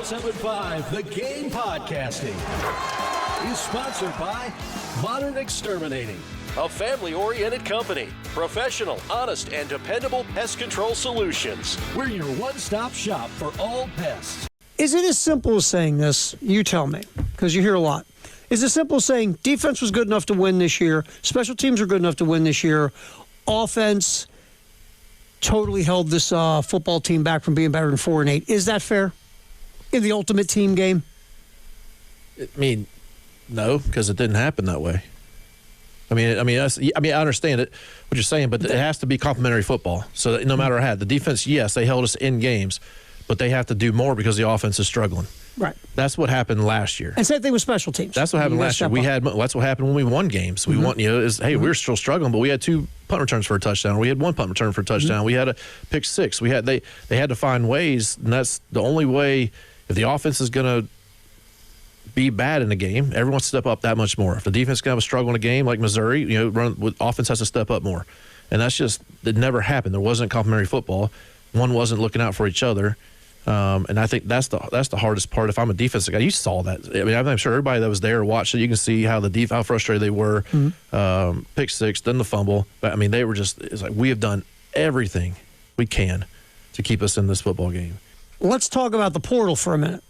107.5, The Game Podcasting is sponsored by Modern Exterminating, a family-oriented company. Professional, honest, and dependable pest control solutions. We're your one-stop shop for all pests. Is it as simple as saying this? You tell me, because you hear a lot. Is it simple as saying defense was good enough to win this year, special teams were good enough to win this year, offense totally held this football team back from being better than 4-8? Is that fair in the ultimate team game? I mean, no, because it didn't happen that way. I understand it, what you're saying, but it has to be complementary football. So that no matter how, the defense, yes, they held us in games, but they have to do more because the offense is struggling. Right. That's what happened last year. And same thing with special teams. That's what happened last year. That's what happened when we won games. We won. We were still struggling, but we had 2 punt returns for a touchdown. We had 1 punt return for a touchdown. We had a pick 6. They had to find ways, and that's the only way. If the offense is going to be bad in a game, everyone step up that much more. If the defense is going to have a struggle in a game like Missouri, offense has to step up more. And that's just, it never happened. There wasn't complementary football. One wasn't looking out for each other. And I think that's the hardest part. If I'm a defensive guy, you saw that. I mean, I'm sure everybody that was there watched it. You can see how how frustrated they were. Pick 6, then the fumble. But I mean, they were just. It's like we have done everything we can to keep us in this football game. Let's talk about the portal for a minute.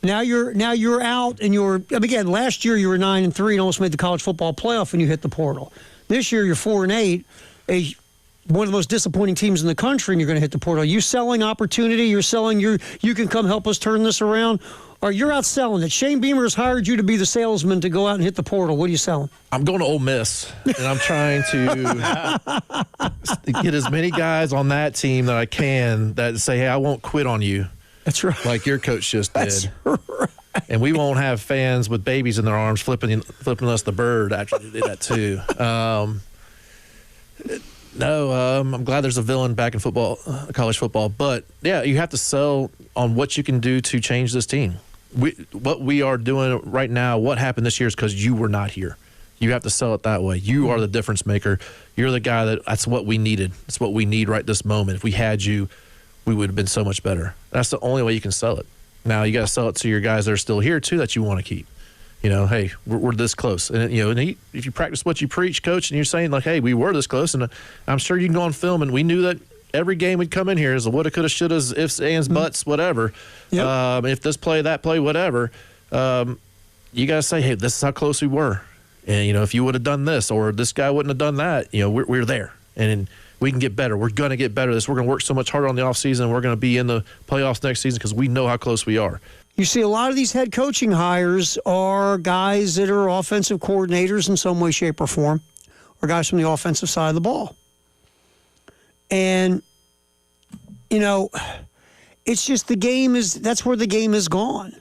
Now you're out, and again. Last year you were 9-3 and almost made the college football playoff when you hit the portal. This year you're 4-8. One of the most disappointing teams in the country, and you're going to hit the portal. Are you selling opportunity? You're selling you can come help us turn this around? Or you're out selling it? Shane Beamer has hired you to be the salesman to go out and hit the portal. What are you selling? I'm going to Ole Miss, and I'm trying to get as many guys on that team that I can that say, hey, I won't quit on you. That's right. Like your coach just did. That's right. And we won't have fans with babies in their arms flipping us the bird after they did that too. No, I'm glad there's a villain back in football, college football. But, yeah, you have to sell on what you can do to change this team. What we are doing right now, what happened this year is because you were not here. You have to sell it that way. You are the difference maker. You're the guy that's what we needed. That's what we need right this moment. If we had you, we would have been so much better. That's the only way you can sell it. Now, you got to sell it to your guys that are still here, too, that you want to keep. Hey, we're this close. And, if you practice what you preach, coach, and you're saying, like, hey, we were this close, and I'm sure you can go on film, and we knew that every game we'd come in here is a woulda, coulda, shouldas, ifs, ands, buts, whatever. Yep. If this play, that play, whatever, you got to say, hey, this is how close we were. And, if you would have done this or this guy wouldn't have done that, we're there. And we can get better. We're going to get better. We're going to work so much harder on the offseason, and we're going to be in the playoffs next season because we know how close we are. You see a lot of these head coaching hires are guys that are offensive coordinators in some way, shape, or form, or guys from the offensive side of the ball. And, it's just that's where the game is gone.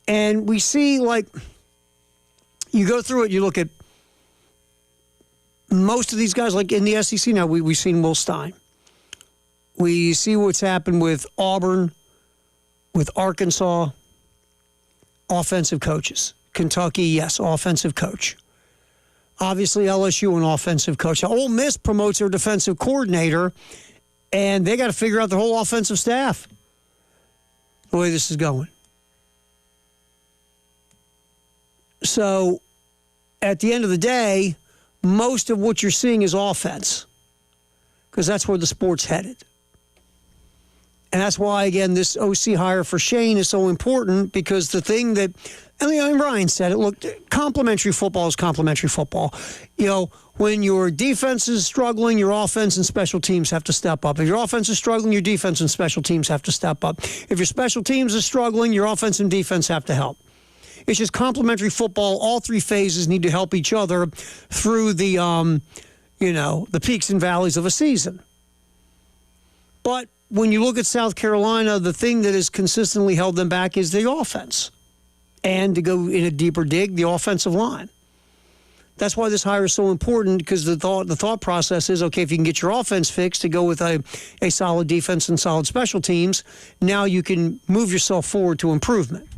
And we see, like, you go through it, you look at most of these guys, like in the SEC now, we've seen Will Stein. We see what's happened with Auburn, with Arkansas, offensive coaches. Kentucky, yes, offensive coach. Obviously, LSU, an offensive coach. Now, Ole Miss promotes their defensive coordinator, and they got to figure out their whole offensive staff, the way this is going. So, at the end of the day, most of what you're seeing is offense, because that's where the sport's headed. And that's why, again, this OC hire for Shane is so important, because the thing that, and Ryan said it, look, complementary football is complementary football. When your defense is struggling, your offense and special teams have to step up. If your offense is struggling, your defense and special teams have to step up. If your special teams is struggling, your offense and defense have to help. It's just complementary football. All 3 phases need to help each other through the, the peaks and valleys of a season. But when you look at South Carolina, the thing that has consistently held them back is the offense. And to go in a deeper dig, the offensive line. That's why this hire is so important, because the thought process is, okay, if you can get your offense fixed to go with a solid defense and solid special teams, now you can move yourself forward to improvement.